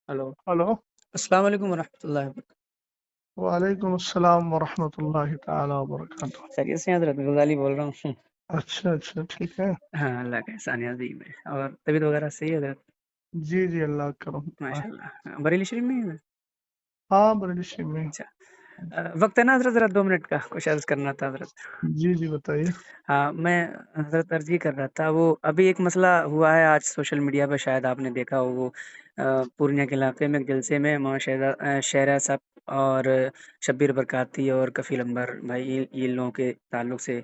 Hello. Hello. अस्सलाम वालेकुम वरहमतुल्लाहि वबरकातुहू। वालेकुम अस्सलाम वरहमतुल्लाहि ताला वबरकातुह। खैरियत से हैं हज़रत? गज़ाली बोल रहा हूँ। अच्छा अच्छा, ठीक है। हाँ, अल्लाह का एहसान है अज़ीम है। और तबीयत वगैरह सही है हज़रत? जी जी, अल्लाह का करम दुआ है। माशाल्लाह। बरेली शरीफ में ही है? हाँ, बरेली में। अच्छा। वक्त है ना हज़रत? ज़रा 2 मिनट का कुछ अर्ज़ करना था हज़रत। जी जी, बताइए। हाँ, मैं हज़रत अर्ज़ ये कर रहा था, वो अभी एक मसला हुआ है आज सोशल मीडिया पे, शायद आपने देखा हो। वो पूर्णिया के इलाके में एक जलसे में शहरा साहब और शब्बीर बरकाती और कफ़ील अंबर भाई, ये लोगों के ताल्लुक से।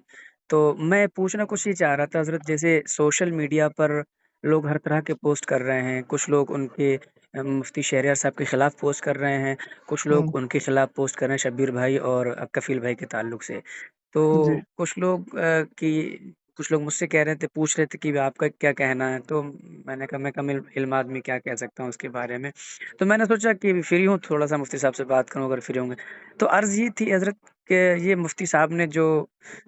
तो मैं पूछना कुछ ये चाह रहा था हज़रत, जैसे सोशल मीडिया पर लोग हर तरह के पोस्ट कर रहे हैं। कुछ लोग उनके मुफ्ती शहरियार साहब के खिलाफ पोस्ट कर रहे हैं, कुछ हम्म। लोग उनके खिलाफ पोस्ट कर रहे हैं शब्बीर भाई और कफ़ील भाई के ताल्लुक से। तो जी कुछ लोग मुझसे कह रहे थे, पूछ रहे थे कि आपका क्या कहना है? तो मैंने कहा मैं कम इल्म आदमी क्या कह सकता हूँ उसके बारे में। तो मैंने सोचा कि फ्री हूँ, थोड़ा-सा मुफ्ती साहब से बात करूँ अगर फ्री होंगे। तो अर्ज़ ये थी हज़रत कि ये मुफ्ती साहब ने जो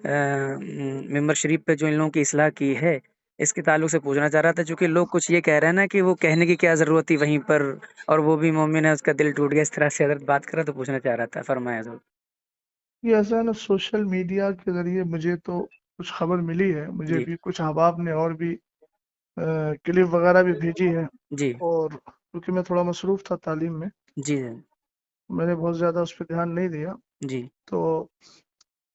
मिंबर शरीफ पे जो इन लोगों की इस्लाह की है, इसके ताल्लुक से पूछना चाह रहा था, चूँकि लोग कुछ ये कह रहे हैं ना कि वो कहने की क्या ज़रूरत थी वहीं पर, और वो भी मोमिन है, उसका दिल टूट गया, इस तरह से हज़रत बात कर रहा, तो पूछना चाह रहा था। फरमाएँ हज़रत। ये ऐसा है ना, सोशल मीडिया के जरिए मुझे तो कुछ खबर मिली है। मुझे जी, भी कुछ अहबाब ने और भी क्लिप वगैरह भी भेजी है। जी, और क्योंकि मैं थोड़ा मसरूफ़ था तालीम में, जी, मैंने बहुत ज़्यादा उस पर ध्यान नहीं दिया। जी। तो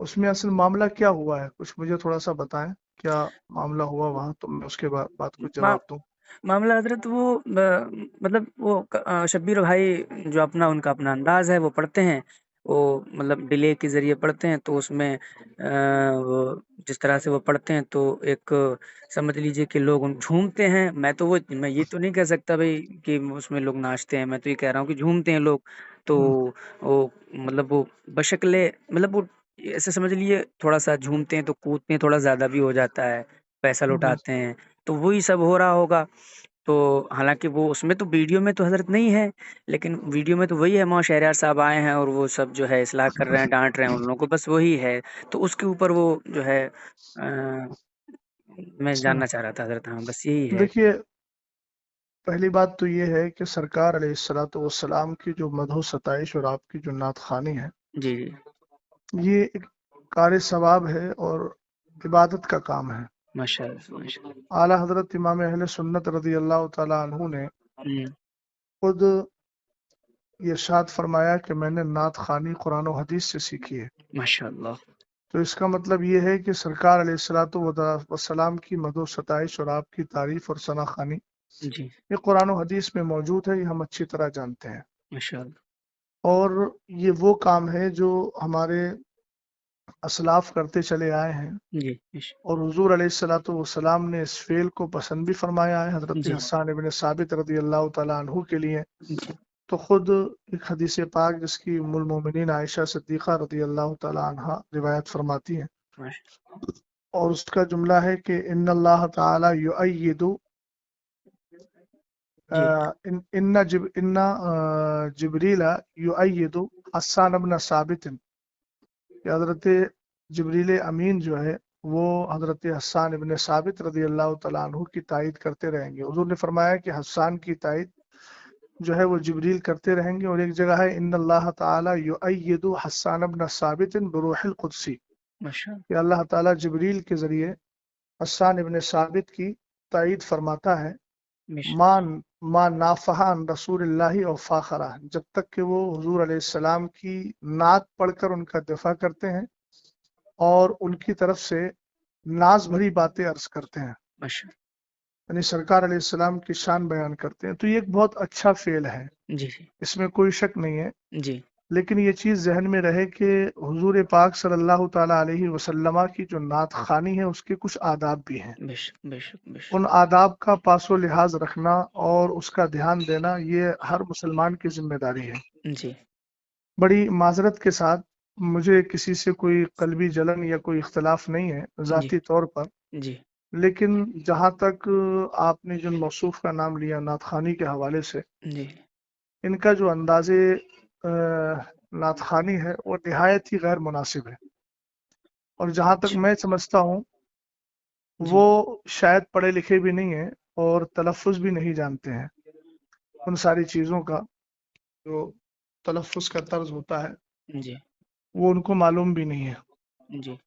उसमें असल मामला क्या हुआ है, कुछ मुझे थोड़ा सा बताएं। क्या मामला हुआ वहाँ, तो मैं उसके बाद कुछ मा जवाब दूं। मामला हज़रत वो मतलब वो शब्बीर भाई जो उनका अपना अंदाज़ है वो पढ़ते हैं। वो मतलब डिले के ज़रिए पढ़ते हैं, तो उसमें वो जिस तरह से वो पढ़ते हैं, तो एक समझ लीजिए कि लोग उन झूमते हैं। मैं ये तो नहीं कह सकता भई कि उसमें लोग नाचते हैं, मैं तो ये कह रहा हूँ कि झूमते हैं लोग। तो हम्म, वो मतलब वो बशक्ले मतलब वो ऐसे समझ लीजिए, थोड़ा-सा झूमते हैं तो कूदते हैं, थोड़ा ज़्यादा भी हो जाता है, पैसा जी। लौटाते हैं। तो वही सब हो रहा होगा। तो हालाँकि वो उसमें तो वीडियो में तो हज़रत नहीं है, लेकिन वीडियो में तो वही है, मौलाना शहरयार साहब आए हैं और वो सब जो है इस्लाह कर रहे हैं, डाँट रहे हैं उन लोगों को, बस वही है। तो उसके ऊपर वो जो है मैं अच्छा, जानना चाह रहा था हज़रत, हाँ, बस यही है। देखिए, पहली बात तो ये है कि सरकार अलैहिस्सलातु वस्सलाम की जो मदहो सताइश और आपकी जो नात खानी है, जी, जी। ये एक कार सवाब है और इबादत का काम है। माशाअल्लाह, माशाअल्लाह। आला हजरत इमाम अहले सुन्नत रदी अल्लाह तआला अन्हु ने हुँ, खुद ये इरशाद फरमाया कि मैंने नात खानी कुरान और हदीस से सीखी है। माशाअल्लाह। तो इसका मतलब ये है कि सरकार अलैहिस्सलातु वस्सलाम की मदहो सताइश और आपकी तारीफ और सना खानी जी, ये कुरान और हदीस में मौजूद है, ये हम अच्छी तरह जानते हैं। माशाअल्लाह। और ये वो काम है जो हमारे असलाफ करते चले आए हैं। जी, और हुजूर अलैहिस्सलातु वस्सलाम ने इस फेल को पसंद भी फरमाया है। हजरत जी, हस्सान इब्न साबित रदी अल्लाह तआला अन्हु के लिए जी, तो खुद एक हदीस पाक जिसकी उम्मुल मोमिनीन आयशा सिद्दीक़ा रदी अल्लाह तआला अन्हा रिवायत फरमाती हैं, माशा और उसका जुमला है कि इन्नल्लाह तआला युअय्यिदु जी, इन्ना जिब्रीला युअय्यिदु हस्सान इब्न साबित, कि हजरत जिब्रील अमीन जो है वो हजरत हस्सान इब्न साबित रदी अल्लाह तआला अन्हु की तायद करते रहेंगे। हुजूर ने फरमाया कि हस्सान की तायद जो है वो जिब्रील करते रहेंगे। और एक जगह है इन्नल्लाह ताला युअय्यिदु हस्सान इब्न साबित बिरूहिल कुदसी, माशा कि अल्लाह ताला जिब्रील के जरिए हस्सान इब्न साबित की तायद फरमाता है। मिश मान मा नाफहान रसूलुल्लाह और फाखरा, जब तक कि वो हुजूर अलैहिस्सलाम की नात पढ़कर उनका दिफा करते हैं और उनकी तरफ से नाज भरी बातें अर्ज करते हैं, माशा यानी सरकार अलैहिस्सलाम की शान बयान करते हैं। तो ये एक बहुत अच्छा फेल है, जी, जी, इसमें कोई शक नहीं है। जी। लेकिन ये चीज़ जहन में रहे कि हुजूर पाक सल्लल्लाहु ताला अलैहि वसल्लम की जो नात खानी है उसके कुछ आदाब भी हैं। बेशक, बेशक, उन बेशक। आदाब का पासो लिहाज रखना और उसका ध्यान देना ये हर मुसलमान की जिम्मेदारी है। जी, बड़ी माजरत के साथ, मुझे किसी से कोई कल्बी जलन या कोई इख्तलाफ नहीं है जी, ज़ाती तौर पर। जी, लेकिन जहाँ तक आपने जिन मौसूफ का नाम लिया नात खानी के हवाले से, जी, इनका जो अंदाज़े नात खानी है वो निहायत ही गैर मुनासिब है। और जहाँ तक अच्छा, मैं समझता हूँ वो जी, शायद पढ़े लिखे भी नहीं है और तलफ़ुज़ भी नहीं जानते हैं। उन सारी चीज़ों का जो तलफ़्फ़ुज़ का तर्ज होता है जी वो उनको मालूम भी नहीं है। जी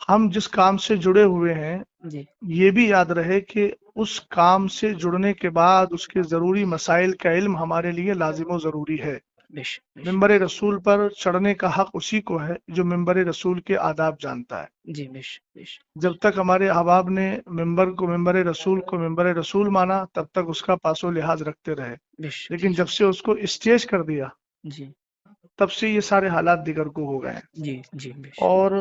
हम जिस काम से जुड़े हुए हैं जी ये भी याद रहे कि उस काम से जुड़ने के बाद उसके ज़रूरी मसाइल का इल्म हमारे लिए लाजिम व ज़रूरी है। बेशक बेशक मिंबर रसूल पर चढ़ने का हक उसी को है जो मिंबर रसूल के आदाब जानता है। जी बेशक बेशक जब तक हमारे अहबाब ने मिंबर रसूल माना तब तक उसका पासो लिहाज रखते रहे, बेशक लेकिन जब से उसको स्टेज कर दिया जी तब से ये सारे हालात दिगर को हो गए हैं। जी जी बेशक और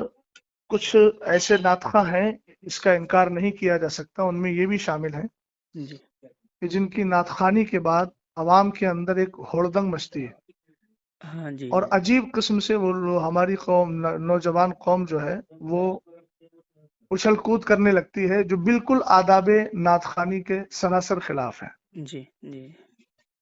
कुछ ऐसे नातखा हैं इसका इनकार नहीं किया जा सकता, उनमें ये भी शामिल है जी कि जिनकी नातखानी के बाद अवाम के अंदर एक होड़दंग मचती है हाँ जी और अजीब किस्म से वो हमारी कौम नौजवान कौम जो है वो उछल कूद करने लगती है जो बिल्कुल आदाबे नातखानी के सरासर खिलाफ है। जी जी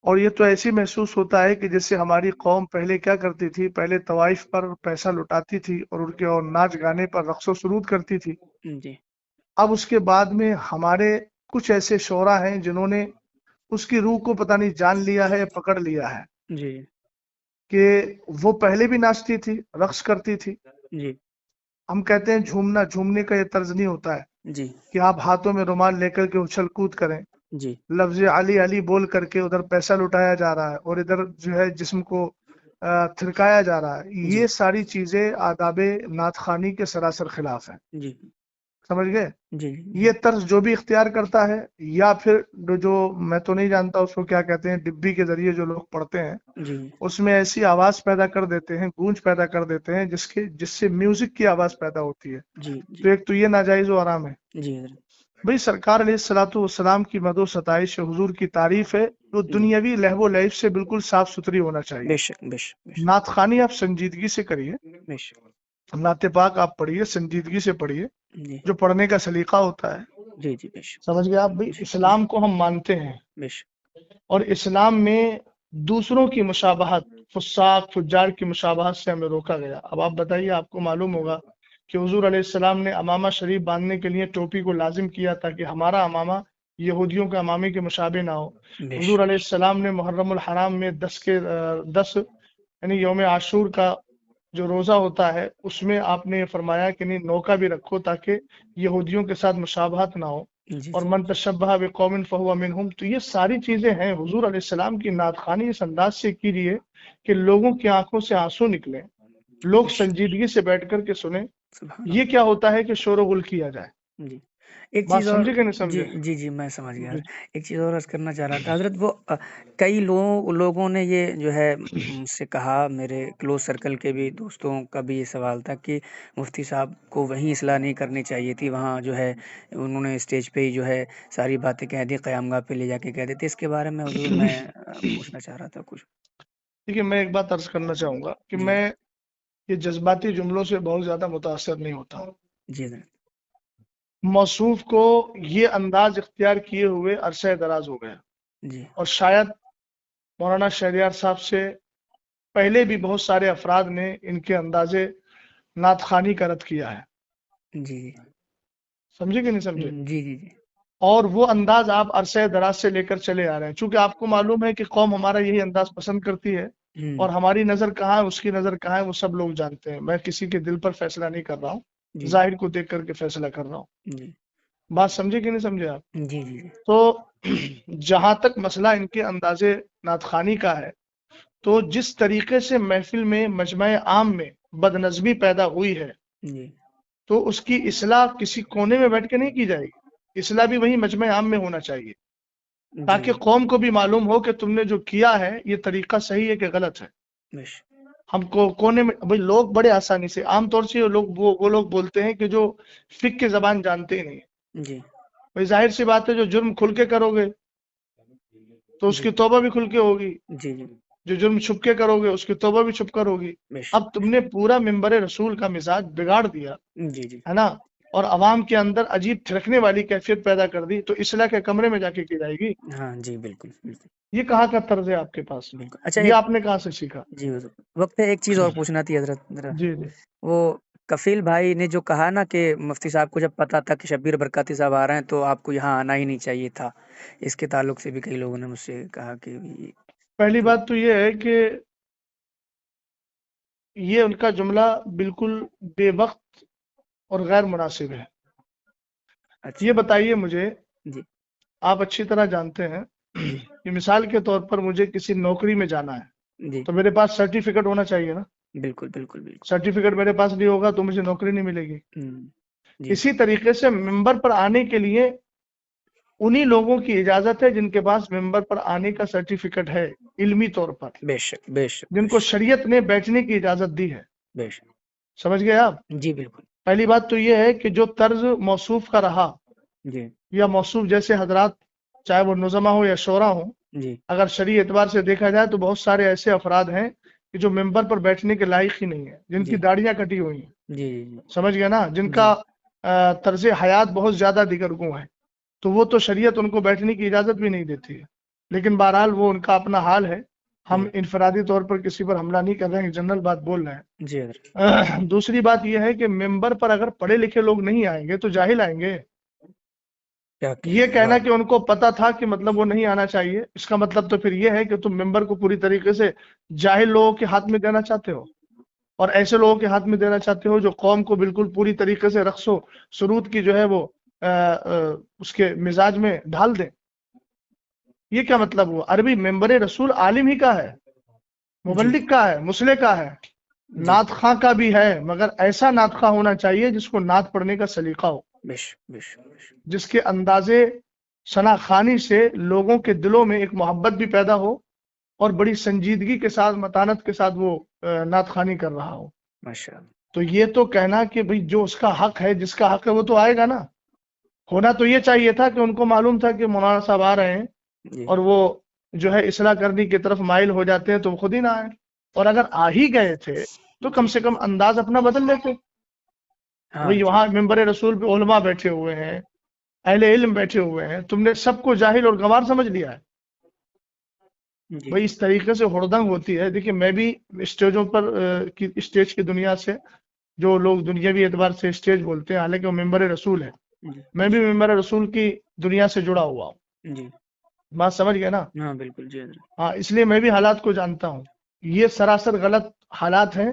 और ये तो ऐसी महसूस होता है कि जैसे हमारी कौम पहले क्या करती थी, पहले तवाइफ पर पैसा लुटाती थी और उनके और नाच गाने पर रक्सो सुरूद करती थी। जी अब उसके बाद में हमारे कुछ ऐसे शोरा हैं जिन्होंने उसकी रूह को पता नहीं जान लिया है या पकड़ लिया है जी कि वो पहले भी नाचती थी, रक्स करती थी। जी हम कहते हैं झूमना, झूमने का ये तर्ज नहीं होता है जी कि आप हाथों में रुमाल लेकर के उछल कूद करें, जी लफ्ज अली अली बोल करके उधर पैसा लुटाया जा रहा है और इधर जो है जिस्म को थिरकाया जा रहा है। जी ये सारी चीजें आदाबे नातखानी के सरासर खिलाफ है। जी समझ गए? जी ये तर्ज जो भी इख्तियार करता है या फिर जो मैं तो नहीं जानता उसको क्या कहते हैं, डिब्बी के जरिए जो लोग पढ़ते हैं जी उसमें ऐसी आवाज पैदा कर देते हैं, गूंज पैदा कर देते हैं जिससे म्यूजिक की आवाज पैदा होती है। जी तो जी एक तो ये नाजायज व हराम है। जी हज़रत भाई सरकार अलैहिस्सलातु वस्सलाम की मदो सताइश हुजूर की तारीफ है जो जी दुनियावी लहवो लैब से बिल्कुल साफ सुथरी होना चाहिए। बेशक बेशक बेशक नातखानी आप संजीदगी से करिए, बेशक नाते पाक आप पढ़िए, संजीदगी से पढ़िए, जी जो पढ़ने का सलीका होता है। जी जी बेशक समझ गए आप? भाई जी जी इस्लाम को हम मानते हैं बेशक और इस्लाम में दूसरों की मुशाबहत, फुस्साक फुज्जार की मुशाबहत से हमें रोका गया। अब आप बताइए, आपको मालूम होगा कि हुजूर अलैहिस्सलाम ने अमामा शरीफ बांधने के लिए टोपी को लाजिम किया ताकि हमारा अमामा यहूदियों के अमामे के मुशाबे ना हो। हुजूर बेशक अलैहिस्सलाम ने मुहर्रमुल हराम में 10 यानी यौम आशूर का जो रोजा होता है उसमें आपने फरमाया कि नहीं, नौका भी रखो ताकि यहूदियों के साथ मुशाबहत ना हो। जी और जी मन तशब्बह बिकौमिन फहुवा मिनहुम। तो ये सारी चीजें हैं। हुजूर अलैहिस्सलाम की नातखानी इस अंदाज से कीजिए कि लोगों की आंखों से आंसू निकले, लोग बेशक संजीदगी से बैठ कर के सुने। सुभान ये अल्लाह क्या होता है कि शोर गुल किया जाए। जी एक बात चीज़ और समझे कि नहीं जी समझे? जी जी मैं समझ गया। जी एक चीज़ और अर्ज़ करना चाह रहा था हज़रत, वो कई लोगों ने ये जो है मुझसे कहा, मेरे क्लोज सर्कल के भी दोस्तों का भी ये सवाल था कि मुफ्ती साहब को वहीं इस्लाह नहीं करनी चाहिए थी, वहाँ जो है उन्होंने स्टेज पे ही जो है सारी बातें कह दी, क़यामगाह पे ले जाके कह देते। इसके बारे में हुज़ूर मैं पूछना चाह रहा था कुछ। देखिए, मैं एक बात अर्ज करना चाहूंगा कि जी मैं ये जज्बाती जुमलों से बहुत ज्यादा मुतासर नहीं होता। जी हज़रत मौसूफ को ये अंदाज इख्तियार किए हुए अरसे दराज हो गया जी और शायद मौलाना शहरियार साहब से पहले भी बहुत सारे अफराद ने इनके अंदाजे नातखानी का रद्द किया है। जी समझे कि नहीं समझे? जी जी जी और वो अंदाज आप अरसे दराज से लेकर चले आ रहे हैं। चूंकि आपको मालूम है कि कौम हमारा यही अंदाज पसंद करती है और हम्म हमारी नज़र कहाँ है, उसकी नज़र कहाँ है, वो सब लोग जानते हैं। मैं किसी के दिल पर फैसला नहीं कर रहा हूँ, जी जाहिर को देख करके फैसला कर रहा हूँ। जी बात समझे कि नहीं समझे आप? जी जी जी तो जहां तक मसला इनके अंदाजे नातखानी का है, तो जिस तरीके से महफिल में मजमा आम में बदनज़मी पैदा हुई है जी तो उसकी इस्लाह किसी कोने में बैठ के नहीं की जाएगी। इस्लाह भी वही मजमा आम में होना चाहिए जी ताकि कौम को भी मालूम हो कि तुमने जो किया है ये तरीका सही है कि गलत है। बेश हमको कोने में भाई लोग बड़े आसानी से, आमतौर से लोग वो लोग बोलते हैं कि जो फिक की जबान जानते ही नहीं है। जी भाई जाहिर सी बात है, जो जुर्म खुल के करोगे तो जी उसकी तौबा भी खुल के होगी, जी जी जो जुर्म छुप के करोगे उसकी तौबा भी छुप कर होगी। बेश अब तुमने पूरा मिंबर रसूल का मिजाज बिगाड़ दिया जी जी है ना, और अवाम के अंदर अजीब थिरकने वाली कैफियत पैदा कर दी, तो इसलाह के कमरे में जाके की जाएगी। हाँ जी बिल्कुल बिल्कुल ये कहाँ का तर्ज है आपके पास? बिल्कुल। अच्छा ये एक आपने कहाँ से सीखा? जी हुजूर, वक्त है, एक चीज़ और पूछना थी हजरत जरा। जी जी वो کفیل بھائی نے جو کہا نا کہ مفتی صاحب کو جب پتا تھا کہ شبیر برکاتی صاحب آ رہے ہیں تو آپ کو یہاں آنا ہی نہیں چاہیے تھا، اس کے تعلق سے بھی کئی لوگوں نے مجھ سے کہا کہ پہلی تو بات تو یہ ہے کہ یہ ان کا جملہ بالکل بے وقت اور غیر مناسب ہے۔ اچھا یہ بتائیے مجھے، جی آپ اچھی طرح جانتے ہیں جی کہ مثال کے طور پر مجھے کسی نوکری میں جانا ہے جی تو میرے پاس سرٹیفکیٹ ہونا چاہیے نا۔ بالکل بالکل بالکل سرٹیفکیٹ میرے پاس نہیں ہوگا تو مجھے نوکری نہیں ملے گی۔ جی اسی طریقے سے ممبر پر آنے کے لیے انہی لوگوں کی اجازت ہے جن کے پاس ممبر پر آنے کا سرٹیفکیٹ ہے علمی طور پر، بے شک بے شک جن بے کو شک شریعت نے بیٹھنے کی اجازت دی ہے۔ بے شک سمجھ گئے آپ؟ جی بالکل پہلی بات تو یہ ہے کہ جو طرز موصوف کا رہا جی یا موصوف جیسے حضرات، چاہے وہ نظما ہو یا شورا ہو، جی اگر شرعی اعتبار سے دیکھا جائے تو بہت سارے ایسے افراد ہیں کہ جو ممبر پر بیٹھنے کے لائق ہی نہیں ہیں، جن کی جی داڑیاں کٹی ہوئی ہیں، جی سمجھ گئے نا، جن جی کا طرز حیات بہت زیادہ دیگر گوں ہے، تو وہ تو شریعت ان کو بیٹھنے کی اجازت بھی نہیں دیتی ہے۔ لیکن بہرحال وہ ان کا اپنا حال ہے، ہم جی انفرادی طور پر کسی پر حملہ نہیں کر رہے ہیں، جنرل بات بول رہے ہیں۔ جی حضرت دوسری بات یہ ہے کہ ممبر پر اگر پڑھے لکھے لوگ نہیں آئیں گے تو جاہل آئیں گے۔ کیا یہ کہنا کہنا واہ کہ ان کو پتا تھا کہ مطلب وہ نہیں آنا چاہیے، اس کا مطلب تو پھر یہ ہے کہ تم ممبر کو پوری طریقے سے جاہل لوگوں کے ہاتھ میں دینا چاہتے ہو، اور ایسے لوگوں کے ہاتھ میں دینا چاہتے ہو جو قوم کو بالکل پوری طریقے سے رقص و سرود کی جو ہے وہ اس کے مزاج میں ڈھال دیں۔ یہ کیا مطلب ہوا؟ عربی ممبر رسول عالم ہی کا ہے، جی مبلغ کا ہے، مصلح کا ہے، جی نعت خواں کا بھی ہے، مگر ایسا نعت خواں ہونا چاہیے جس کو نعت پڑھنے کا سلیقہ ہو، بش بش بش جس کے اندازے ثنا خوانی سے لوگوں کے دلوں میں ایک محبت بھی پیدا ہو اور بڑی سنجیدگی کے ساتھ، متانت کے ساتھ وہ نعت خوانی کر رہا ہو۔ ماشاء اللہ تو یہ تو کہنا کہ بھئی جو اس کا حق ہے، جس کا حق ہے وہ تو آئے گا نا۔ ہونا تو یہ چاہیے تھا کہ ان کو معلوم تھا کہ مولانا صاحب آ رہے ہیں جی اور وہ جو ہے اصلاح کرنے کی طرف مائل ہو جاتے ہیں تو وہ خود ہی نہ آئے، اور اگر آ ہی گئے تھے تو کم جی سے کم انداز اپنا بدل لیتے۔ ہاں بھئی جی وہاں ممبر رسول پہ علماء بیٹھے ہوئے ہیں، اہل علم بیٹھے ہوئے ہیں، تم نے سب کو جاہل اور گنوار سمجھ لیا ہے۔ جی بھئی اس طریقے سے ہڑدنگ ہوتی ہے۔ دیکھیں میں بھی اسٹیجوں پر اسٹیج کی دنیا سے، جو لوگ دنیاوی اعتبار سے اسٹیج بولتے ہیں، حالانکہ وہ ممبر رسول ہے، جی میں بھی ممبر رسول کی دنیا سے جڑا ہوا ہوں۔ جی بات سمجھ گئے نا؟ ہاں بالکل جی حضرت ہاں، اس لیے میں بھی حالات کو جانتا ہوں۔ یہ سراسر غلط حالات ہیں،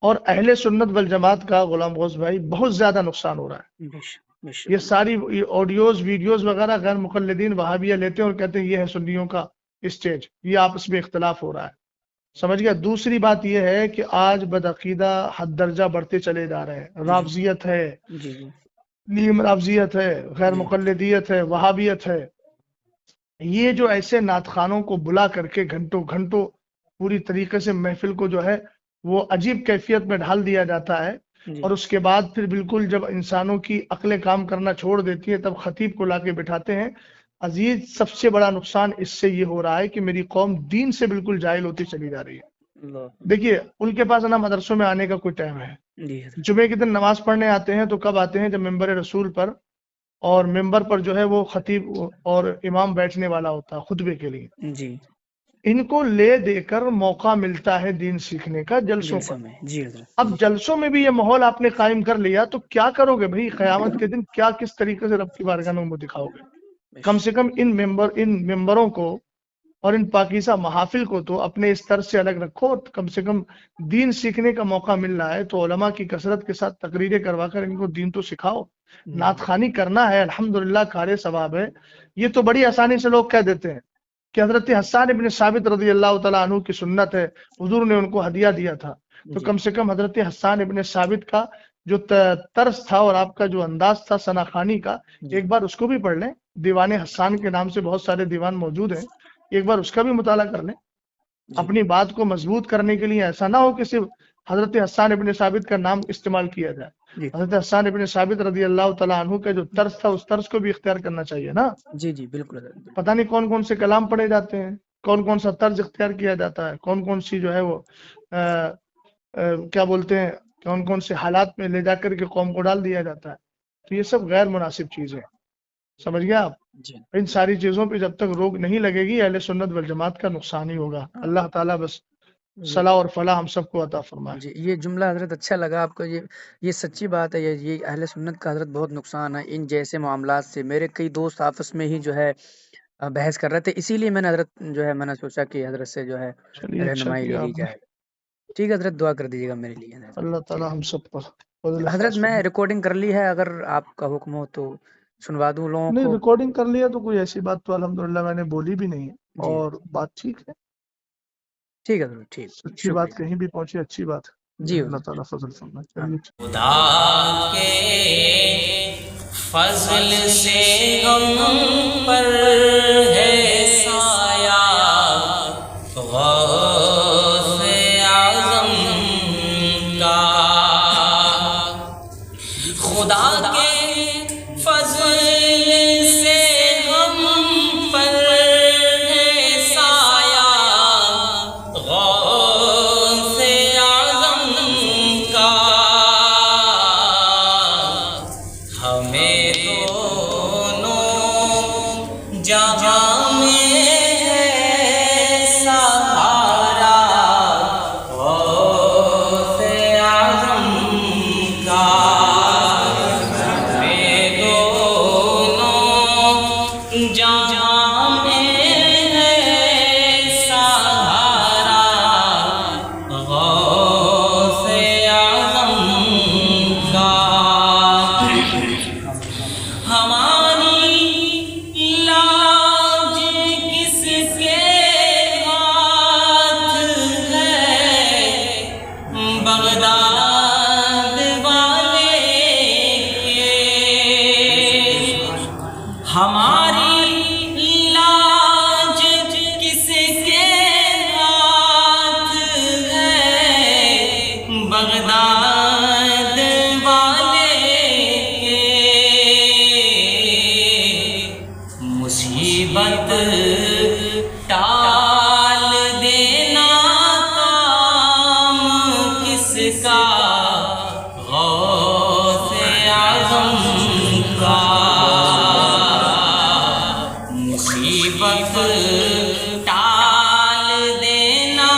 اور اہل سنت والجماعت کا غلام غوث بھائی بہت زیادہ نقصان ہو رہا ہے۔ بش بش یہ ساری آڈیوز ویڈیوز وغیرہ غیر مقلدین وہابیہ لیتے ہیں اور کہتے ہیں یہ ہے سنیوں کا اسٹیج، یہ آپس میں اختلاف ہو رہا ہے۔ سمجھ گیا؟ دوسری بات یہ ہے کہ آج بدعقیدہ حد درجہ بڑھتے چلے جا رہے ہیں، جی رافضیت ہے، جی جی نیم رافضیت ہے، غیر جی مقلدیت ہے، وہابیت ہے۔ یہ جو ایسے نعت خوانوں کو بلا کر کے گھنٹوں گھنٹوں پوری طریقے سے محفل کو جو ہے وہ عجیب کیفیت میں ڈھال دیا جاتا ہے، جی اور اس کے بعد پھر بالکل جب انسانوں کی عقلیں کام کرنا چھوڑ دیتی ہیں تب خطیب کو لا کے بٹھاتے ہیں۔ عزیز، سب سے بڑا نقصان اس سے یہ ہو رہا ہے کہ میری قوم دین سے بالکل جاہل ہوتی چلی جا رہی ہے۔ اللہ دیکھیے ان کے پاس نا مدرسوں میں آنے کا کوئی ٹائم ہے، جی حضرت جمعے کے دن نماز پڑھنے آتے ہیں تو کب آتے ہیں؟ جب ممبر رسول پر اور ممبر پر جو ہے وہ خطیب اور امام بیٹھنے والا ہوتا ہے خطبے کے لیے، جی ان کو لے دے کر موقع ملتا ہے دین سیکھنے کا جلسوں پر۔ جلسہ میں جی حضرت اب جی جلسوں میں بھی یہ ماحول آپ نے قائم کر لیا تو کیا کرو گے بھائی؟ قیامت کے دن کیا کس طریقے سے رب کی بارگاہ میں دکھاؤ گے؟ بش کم سے کم ان ممبروں کو اور ان پاکیزہ محافل کو تو اپنے اس طرز سے الگ رکھو، کم سے کم دین سیکھنے کا موقع مل رہا ہے تو علماء کی کثرت کے ساتھ تقریریں کروا کر ان کو دین تو سکھاؤ۔ نعت خوانی کرنا ہے، الحمدللہ کار ثواب ہے۔ یہ تو بڑی آسانی سے لوگ کہہ دیتے ہیں کہ حضرت حسان ابن ثابت رضی اللہ تعالیٰ عنہ کی سنت ہے، حضور نے ان کو ہدیہ دیا تھا، تو جی کم سے کم حضرت حسان ابن ثابت کا جو طرز تھا اور آپ کا جو انداز تھا ثنا خوانی کا، جی ایک بار اس کو بھی پڑھ لیں۔ دیوان حسان کے نام سے بہت سارے دیوان موجود ہیں، ایک بار اس کا بھی مطالعہ کر لیں۔ جی اپنی بات کو مضبوط کرنے کے لیے ایسا نہ ہو کہ صرف حضرت حسان ابن ثابت کا نام استعمال کیا جائے۔ جی حضرت حسان ابن ثابت رضی اللہ تعالیٰ عنہ کا جو طرز تھا اس طرز کو بھی اختیار کرنا چاہیے نا۔ جی جی بالکل حضرت بالکل پتہ نہیں کون کون سے کلام پڑھے جاتے ہیں، کون کون سا طرز اختیار کیا جاتا ہے، کون کون سی جو ہے وہ کیا بولتے ہیں، کون کون سے حالات میں لے جا کر کے قوم کو ڈال دیا جاتا ہے۔ تو یہ سب غیر مناسب چیزیں، سمجھ گیا آپ؟ جی ان ساری چیزوں پہ جب تک روک نہیں لگے گی اہل سنت والجماعت کا نقصان ہی ہوگا۔ اللہ تعالیٰ بس صلاح اور فلاح ہم سب کو عطا فرمائے. جی یہ جملہ حضرت اچھا لگا آپ کو. یہ سچی بات ہے. یہ اہل سنت کا حضرت بہت نقصان ہے ان جیسے معاملات سے. میرے کئی دوست آپس میں ہی جو ہے بحث کر رہے تھے، اسی لیے میں نے حضرت جو ہے میں نے سوچا کہ حضرت سے جو ہے چلیے اچھا رہنمائی لے کیا لی آپ نے. جائے. ٹھیک ہے حضرت، دعا کر دیجیے گا میرے لیے حضرت. اللہ ٹھیک تعالی ہم سب پر فضل ہے حضرت، خاص میں فرمائے. ریکارڈنگ کر لی ہے، اگر آپ کا حکم ہو تو سنوا دوں لوگوں نہیں کو. ریکارڈنگ کر لیا تو کوئی ایسی بات تو الحمدللہ میں نے بولی بھی نہیں ہے، جی اور بات ٹھیک ہے. ٹھیک ہے حضرت، ٹھیک، سچی بات شکریہ. کہیں بھی پہنچے اچھی بات ہے. جی اللہ حضرت. تعالیٰ فضل فرمائے. ہاں. چلیے خدا کے فضل سے ہم پر ہے سایہ غوث اعظم کا. خدا کے فضل سے ہم پر ہے سایہ غوث اعظم کا. ہمیں دونوں جہاں میں ہے سہارا غوث اعظم کا. ہمیں دونوں جہاں میں ہے سہارا غوث اعظم کا. ہماری لاج کس کے ہاتھ ہے بغداد والے کے. ہماری لاج کس کے ہاتھ ہے بغداد والے کے. مصیبت ٹال دینا کام کس کا غوث اعظم کا. مصیبت ٹال دینا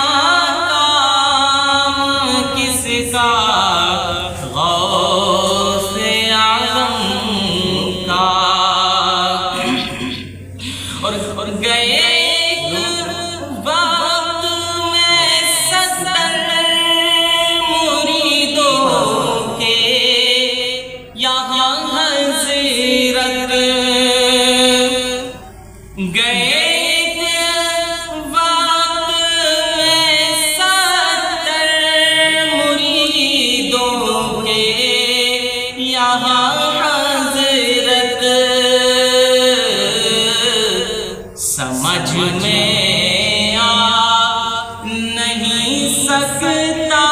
کام کس کا غوث اعظم کا. اور گئے ایک وقت میں 70 مریدوں کے یہاں حضرت گئے. ایک وقت میں 70 مریدوں کے یہاں حضرت. سمجھ میں آ نہیں سکتا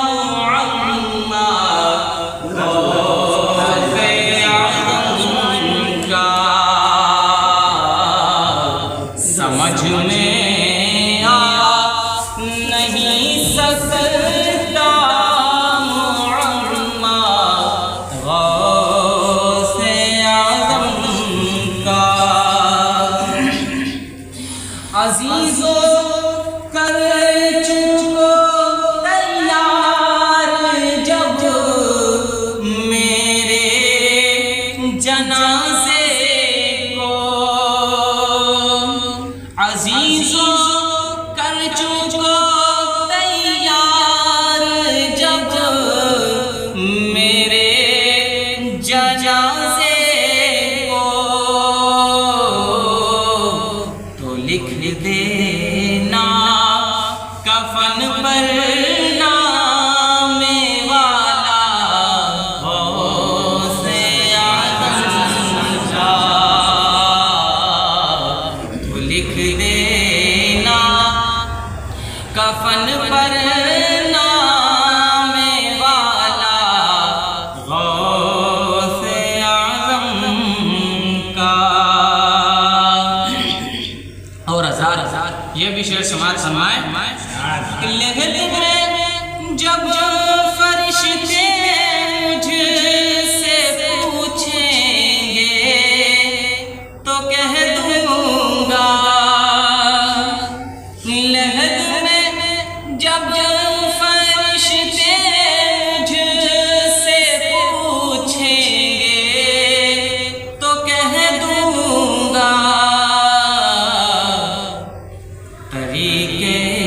معمہ غوث اعظم کا. سمجھ میں آ نہیں سکتا معمہ غوث اعظم کا. عزیزو کر چکو تیار جب میرے جنازے کو. عزیزو کر چکو تیار جب میرے جنازے کو. تو لکھ دینا کفن پر نام والا غوث اعظم کا. تو لکھ دینا کفن پر نام والا غوث اعظم کا. اور ہزار یہ بھی شعر سماعت فرمائے. جب فرشتے مجھ سے پوچھیں گے تو کہہ دوں گا لہد میں طریقے